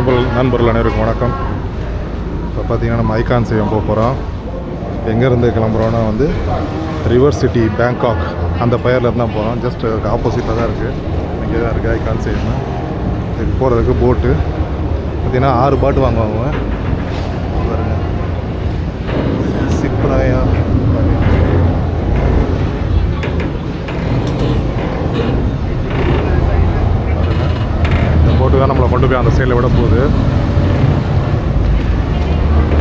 நண்பர்கள் அனைவருக்கும் வணக்கம். இப்போ பார்த்திங்கன்னா நம்ம ஐகான் சேவம் போக போகிறோம். எங்கேருந்து கிளம்புறோன்னா வந்து ரிவர் சிட்டி பேங்காக் அந்த பெயரில் இருந்தால் போகிறோம். ஜஸ்ட் ஆப்போசிட்டில் தான் இருக்குது. இங்கே தான் இருக்குது ஐகான் சேவம். இதுக்கு போகிறதுக்கு போட்டு பார்த்திங்கன்னா 6 பாட்டு வாங்குவாங்க. பாருங்க சிப்ராயா போட்டு தான் நம்மளை கொண்டு போய் அந்த சைடில் விட போகுது.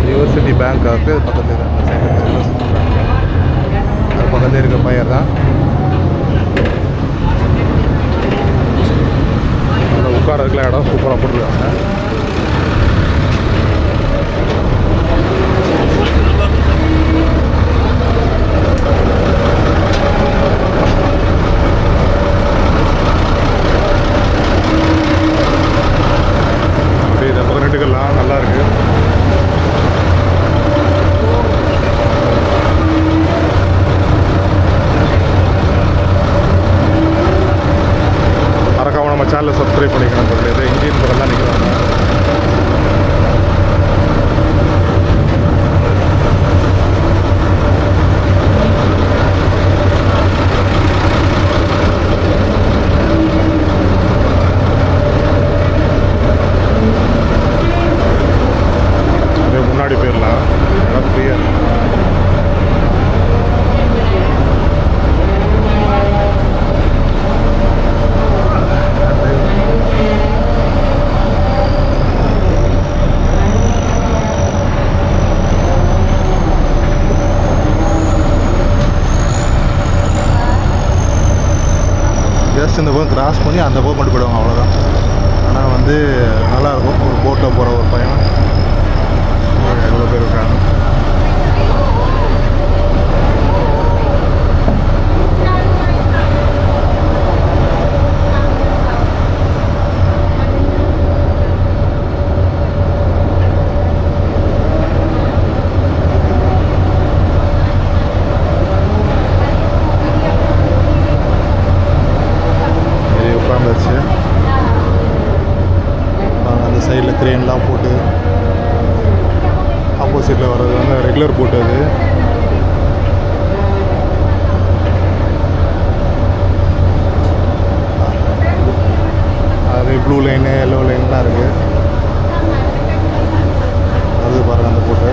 ரிவர் சிட்டி பேங்காக்கு பக்கத்தில் தான் அந்த சைடு ரிவர் சிட்டி பேங்க். அது பக்கத்தில் இருக்க பையர் தான். அதில் உட்காரதுக்குலாம் இடம் சூப்பராக போட்டுருக்காங்க. ரெண்டுக்கெல்லாம் நல்லா இருக்கு. மறக்காம நம்ம சேனலை சப்ஸ்கிரைப் பண்ணிக்கணும். இது இந்தியன் பக்கம் தான் நிற்கிறாங்க. முன்னாடி போயிடலாம். இடம் ஃப்ரீயாக இருக்கு. ஜஸ்ட் இந்த பக்கம் கிராஸ் பண்ணி அந்த பக்கம் கொண்டு போயிடுவாங்க, அவ்வளோதான். ஆனால் வந்து நல்லாயிருக்கும். ஒரு போட்டில் போகிற ஒரு பயணம். எவ்வளோ பேர் இருக்காங்க. உட்காந்துச்சு. அந்த சைடில் க்ரெயின்லாம் போட்டு ஆப்போசிட்டில் வர்றது வந்து ரெகுலர் போட்டு. அது ப்ளூ லைனு எல்லோ லைன்லாம் இருக்குது. அது பாருங்கள் அந்த போட்டு.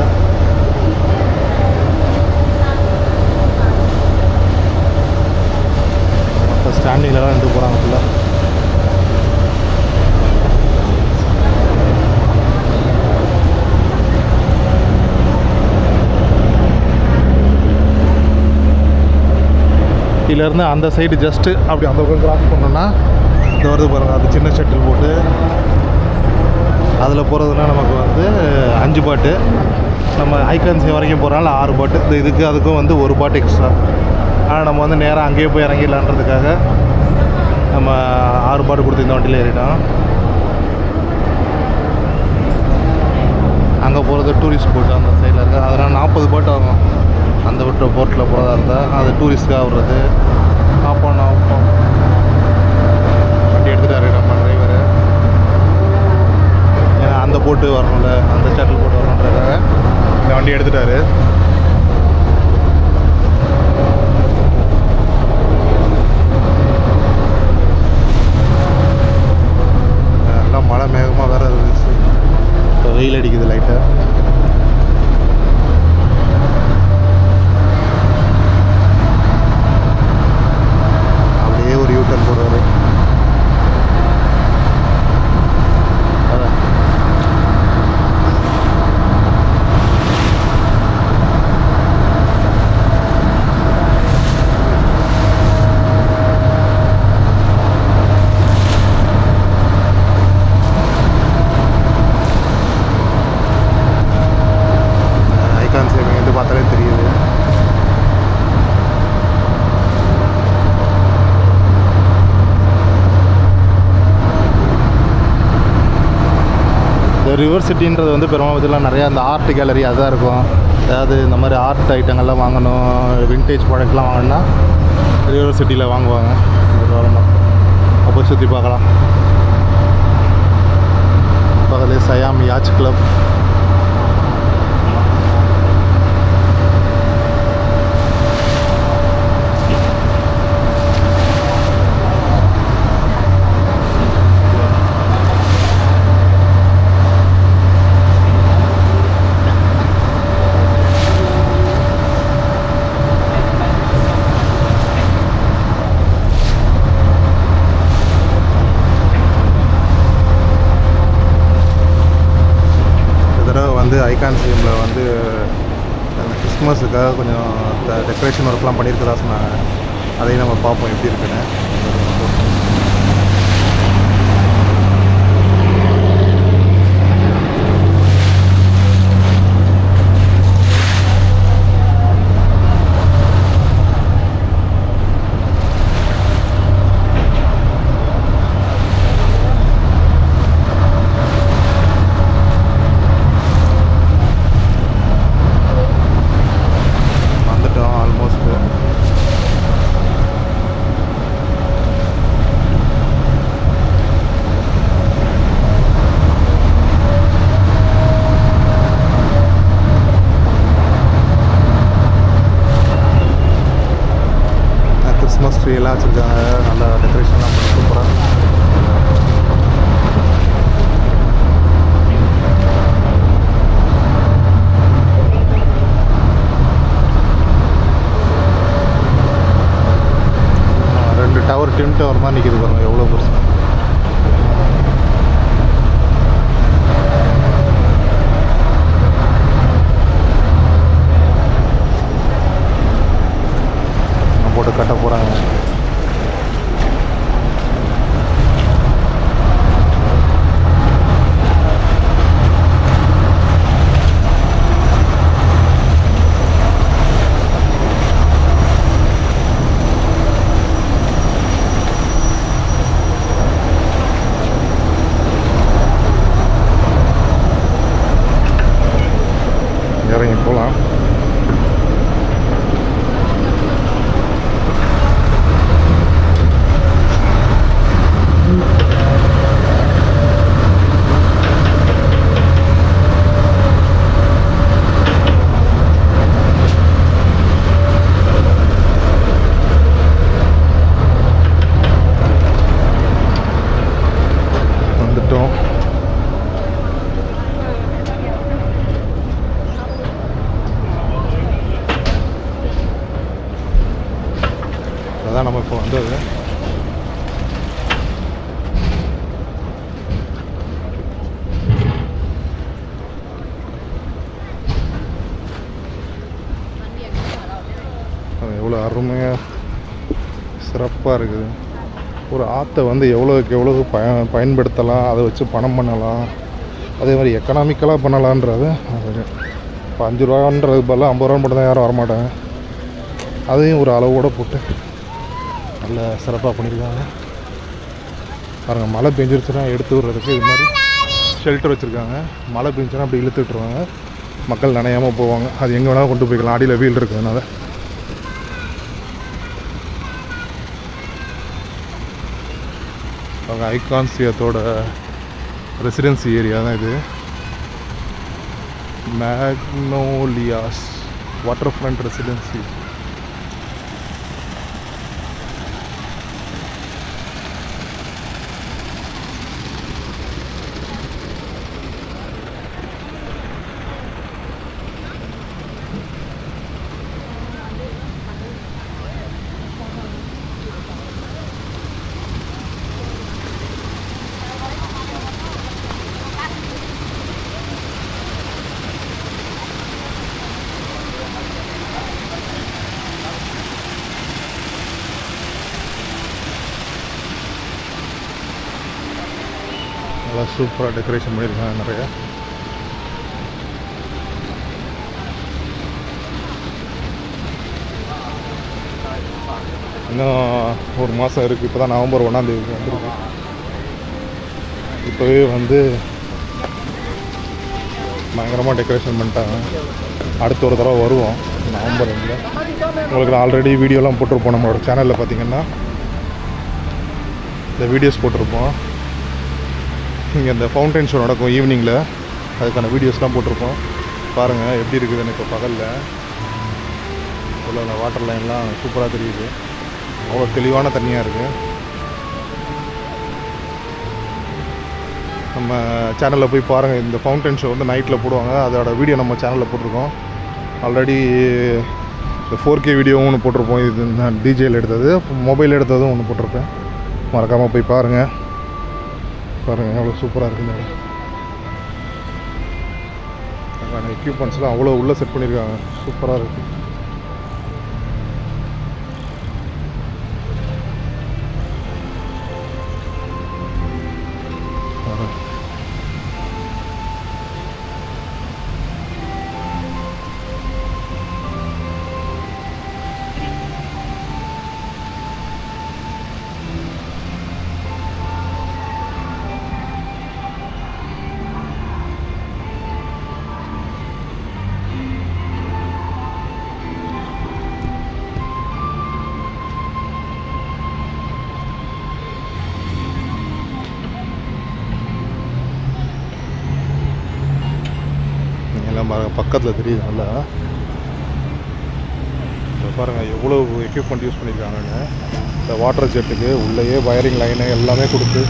மற்ற ஸ்டாண்டிங்லலாம் நின்று போகிறாங்க ஃபுல்லாக. இதிலேருந்து அந்த சைடு ஜஸ்ட்டு அப்படி அந்த பக்கம் கிராஸ் பண்ணோன்னா இந்த வருது பாருங்கள். அது சின்ன ஷட்டில் போட்டு அதில் போகிறதுனா நமக்கு வந்து 5 பாட்டு. நம்ம ஐகான்சி வரைக்கும் போகிறனால 6 பாட்டு. இந்த இதுக்கு அதுக்கும் வந்து 1 பாட்டு எக்ஸ்ட்ரா. ஆனால் நம்ம வந்து நேராக அங்கேயே போய் இறங்கிடலான்றதுக்காக நம்ம 6 பாட்டு கொடுத்து இந்த வண்டியில் ஏறிட்டோம். அங்கே போகிறது டூரிஸ்ட் போட்டு அந்த சைடில் இருக்குது. அதனால் 40 பாட்டு ஆகும். அந்த விட்டுற போர்ட்டில் போகிறதா இருந்தால் அது டூரிஸ்ட்காக விடுறது. ஆப்போம் வண்டி எடுத்துகிட்டாரு நம்ம டிரைவரு. ஏன்னா அந்த போட்டு வரணும்ல, அந்த ஷட்டில் போட்டு வரணுன்றதுக்காக இந்த வண்டி எடுத்துட்டாரு. எல்லாம் மழை மேகமாக வேறு இருந்துச்சு. இப்போ வெயில் அடிக்குது லைட்டாக. ஒரு யூட்டர்ன் போடுவார். ஐகான் சேவிங் வந்து பார்த்தாலே தெரியுது. ரிவர் சிட்டின்றது வந்து பெரும்பாலும் நிறையா இந்த ஆர்ட் கேலரி அதான் இருக்கும். அதாவது இந்த மாதிரி ஆர்ட் ஐட்டங்கள்லாம் வாங்கணும், விண்டேஜ் ப்ராடக்ட்லாம் வாங்கணுன்னா ரிவர் சிட்டியில் வாங்குவாங்க. அப்போ சுற்றி பார்க்கலாம். பக்கத்துலேயே சயாம் யாச் கிளப். ஐகான் ஸ்ட்ரீமில் வந்து கிறிஸ்மஸுக்காக கொஞ்சம் டெக்கரேஷன் ஒர்க்லாம் பண்ணியிருக்கதா சொன்னாங்க. அதையும் நம்ம பார்ப்போம் எப்படி இருக்குன்னு. கிறிஸ்மஸ் ட்ரீ எல்லாம் வச்சுருக்காங்க. நல்லா டெக்கரேஷன்லாம் பண்ணி சூப்பராக. ரெண்டு டவர் டின் டவர் மாதிரி நிற்கிது பாருங்கள், எவ்வளோ பெருசு. போட்டு கட்ட போகிறாங்க. இறங்கி போகலாம். அதான் நம்ம இப்போ வந்தது. எவ்வளோ அருமையாக சிறப்பாக இருக்குது. ஒரு ஆற்றை வந்து எவ்வளோக்கு எவ்வளோ பயன்படுத்தலாம், அதை வச்சு பணம் பண்ணலாம், அதே மாதிரி எக்கனாமிக்கலாக பண்ணலான்றது. இப்போ 5 ரூபான்றது பதிலாக 50 ரூபா மட்டும் தான் யாரும் வரமாட்டாங்க. அதையும் ஒரு அளவோடு போட்டு நல்ல சிறப்பாக பண்ணியிருக்காங்க. பாருங்கள், மழை பெஞ்சிருச்சுன்னா எடுத்து விடுறதுக்கு இது மாதிரி ஷெல்டர் வச்சுருக்காங்க. மழை பெஞ்சுன்னா அப்படி இழுத்து விட்டுருவாங்க, மக்கள் நனையாமல் போவாங்க. அது எங்கே வேணாலும் கொண்டு போய்க்கலாம், அடியில் வீல் இருக்கிறதுனால. அவங்க ஐகான் சியத்தோட ரெசிடென்சி ஏரியா தான் இது. மேக்னோலியாஸ் வாட்டர் ஃப்ரண்ட் ரெசிடென்சி. நல்லா சூப்பராக டெக்கரேஷன் பண்ணியிருக்காங்க நிறையா. இன்னும் ஒரு மாதம் இருக்குது. இப்போ தான் நவம்பர் 1ஆம் தேதி வந்துருக்கு. இப்போவே வந்து பயங்கரமாக டெக்கரேஷன் பண்ணிட்டாங்க. அடுத்த ஒரு தடவை வருவோம் நவம்பர் 2. உங்களுக்கு நான் ஆல்ரெடி வீடியோலாம் போட்டிருப்போம். நம்மளோட சேனலில் பார்த்தீங்கன்னா இந்த வீடியோஸ் போட்டிருப்போம். இங்கே இந்த ஃபவுண்டைன் ஷோ நடக்கும் ஈவினிங்கில், அதுக்கான வீடியோஸ்லாம் போட்டிருப்போம். பாருங்கள் எப்படி இருக்குதுன்னு. இப்போ பகலில் உள்ள அந்த வாட்டர் லைன்லாம் சூப்பராக தெரியுது. அவ்வளோ தெளிவான தண்ணியாக இருக்குது. நம்ம சேனலில் போய் பாருங்கள். இந்த ஃபவுண்டைன் ஷோ வந்து நைட்டில் போடுவாங்க. அதோட வீடியோ நம்ம சேனலில் போட்டிருக்கோம். ஆல்ரெடி இந்த 4K வீடியோவும் ஒன்று போட்டிருப்போம். இது நான் டிஜேயில் எடுத்தது, மொபைல் எடுத்ததும் ஒன்று போட்டிருப்பேன். மறக்காமல் போய் பாருங்கள். எவ்வளோ சூப்பராக இருக்குங்க. அதுக்கான எக்யூப்மெண்ட்ஸ்லாம் அவ்வளோ உள்ளே செட் பண்ணியிருக்காங்க. சூப்பராக இருக்குது. எல்லாம் பாருங்கள், பக்கத்தில் தெரியுது நல்லா. இப்போ பாருங்கள் எவ்வளோ எக்யூப்மெண்ட் யூஸ் பண்ணியிருக்காங்கன்னு. இந்த வாட்டர் ஜெட்டுக்கு உள்ளேயே வயரிங் லைனு எல்லாமே கொடுத்து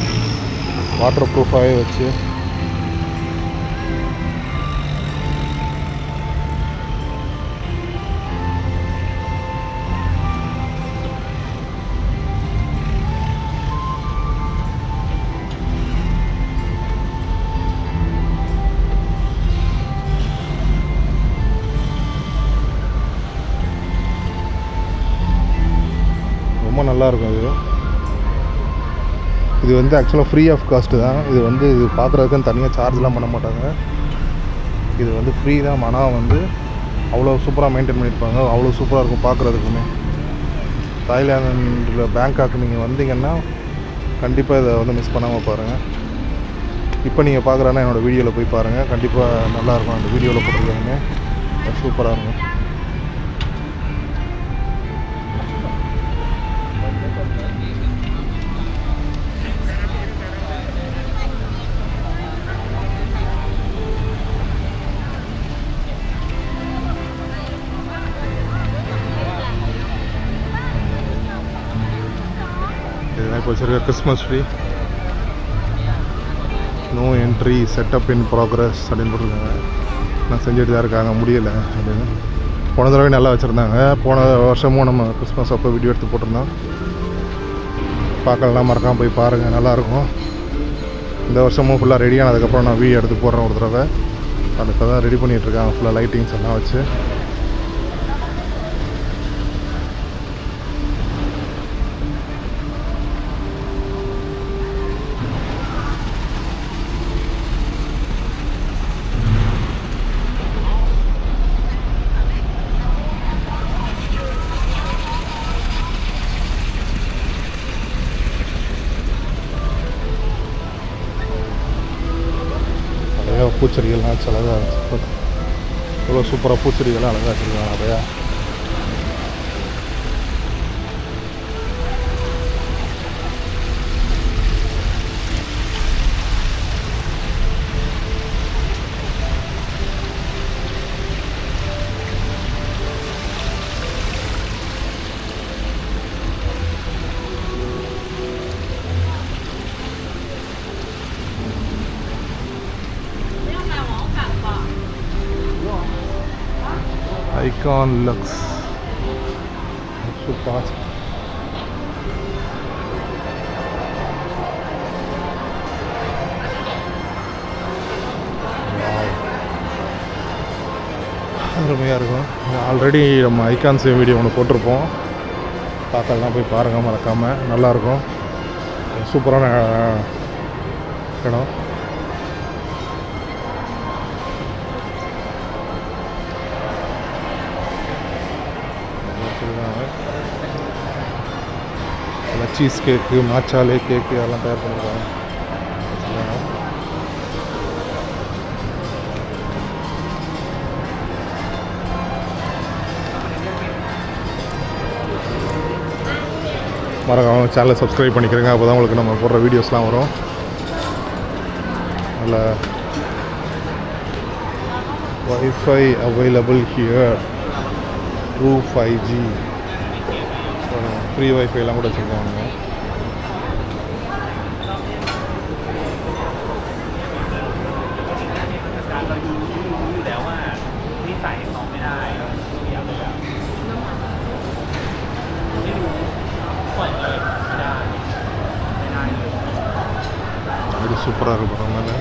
வாட்டர் ப்ரூஃபாகவே வச்சு ரொம்ப நல்லாயிருக்கும். இது வந்து ஆக்சுவலாக ஃப்ரீ ஆஃப் காஸ்ட்டு தான். இது வந்து இது பார்க்குறதுக்குன்னு தனியாக சார்ஜ்லாம் பண்ண மாட்டாங்க. இது வந்து ஃப்ரீ தான். ஆனால் வந்து அவ்வளோ சூப்பராக மெயின்டைன் பண்ணியிருப்பாங்க. அவ்வளோ சூப்பராக இருக்கும் பார்க்குறதுக்குமே. தாய்லாந்தில் பேங்காக் நீங்கள் வந்தீங்கன்னா கண்டிப்பாக இதை வந்து மிஸ் பண்ணாமல் பாருங்கள். இப்போ நீங்கள் பார்க்குறேன்னா என்னோடய வீடியோவில் போய் பாருங்கள். கண்டிப்பாக நல்லாயிருக்கும். அந்த வீடியோவில் போட்டிருக்காங்க, சூப்பராக இருக்கும். இதுதான் இப்போ வச்சுருக்க Christmas tree. No entry, setup in progress அப்படின்னு போட்டிருக்காங்க. நான் செஞ்சுட்டு தான் இருக்காங்க, முடியலை அப்படின்னு. போன தடவை நல்லா வச்சுருந்தாங்க. போன வருஷமும் நம்ம கிறிஸ்மஸ் அப்போ வீடியோ எடுத்து போட்டிருந்தோம். பார்க்கலாம், மறக்காமல் போய் பாருங்கள், நல்லாயிருக்கும். இந்த வருஷமும் ஃபுல்லாக ரெடி ஆனதுக்கப்புறம் நான் வீடியோ எடுத்து போடுறேன் ஒரு தடவை. அது இப்போ தான் ரெடி பண்ணிகிட்ருக்காங்க ஃபுல்லாக லைட்டிங்ஸ் எல்லாம் வச்சு. பூச்செடிகள்லாம் வச்சு அழகாக இருந்துச்சு. எவ்வளோ சூப்பராக பூச்செடிகள்லாம் அழகாக வச்சுருக்காங்க நிறையா. Icon lux super. அருமையாக இருக்கும். ஆல்ரெடி நம்ம ஐகான்ஸ் வீடியோ ஒன்று போட்டிருப்போம், பார்க்கலாம், போய் பாருங்கள் மறக்காமல். நல்லாயிருக்கும், சூப்பரான இடம். சீஸ் கேக்கு, மாச்சாலே கேக்கு அதெல்லாம் தயார் பண்ணிருக்காங்க. மறக்காம சேனலை சப்ஸ்கிரைப் பண்ணிக்கிறேங்க. அப்போ தான் உங்களுக்கு நம்ம போடுற வீடியோஸ்லாம் வரும். தெரில. Wifi available here, true 5G, free வைஃபைலாம் கூட வச்சுருக்காங்க. இது சூப்பராக இருக்கு பாருங்க.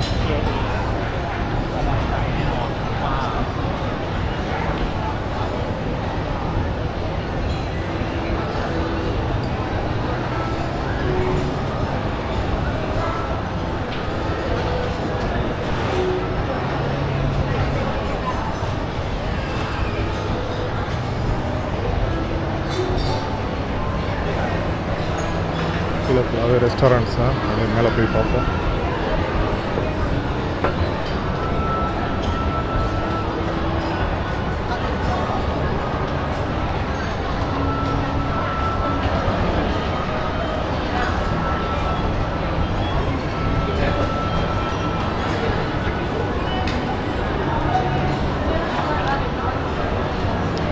கீழே ஃபுல்லாகவே ரெஸ்டாரண்ட்ஸ் தான். அப்படியே மேலே போய் பார்ப்போம்.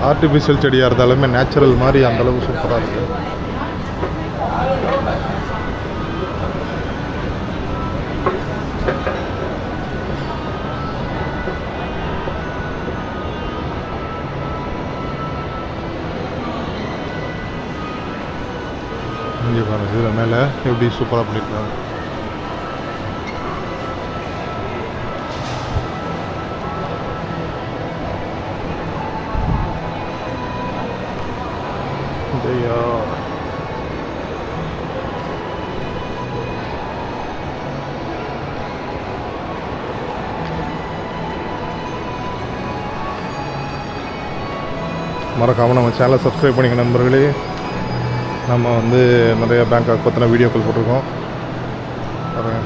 ஆர்டிஃபிஷியல் செடியாக இருந்தாலுமே நேச்சுரல் மாதிரி அந்தளவுக்கு சூப்பராக இருக்குது. இங்கே பாருங்க, இதில் மேலே எப்படி சூப்பராக பண்ணியிருக்காங்க. மறக்காமல் நம்ம சேனலை சப்ஸ்கிரைப் பண்ணிங்க நண்பர்களே. நம்ம வந்து நிறைய பேங்காக் பற்றின வீடியோக்கள் போட்டிருக்கோம். பாருங்க,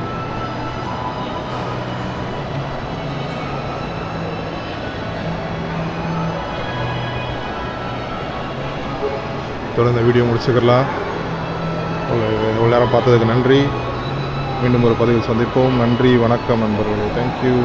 தொடர்ந்து இந்த வீடியோ முடிச்சுக்கலாம். இவ்வளோ நேரம் பார்த்ததுக்கு நன்றி. மீண்டும் ஒரு பதிவில் சந்திப்போம். நன்றி, வணக்கம் நண்பர்களே. தேங்க்யூ.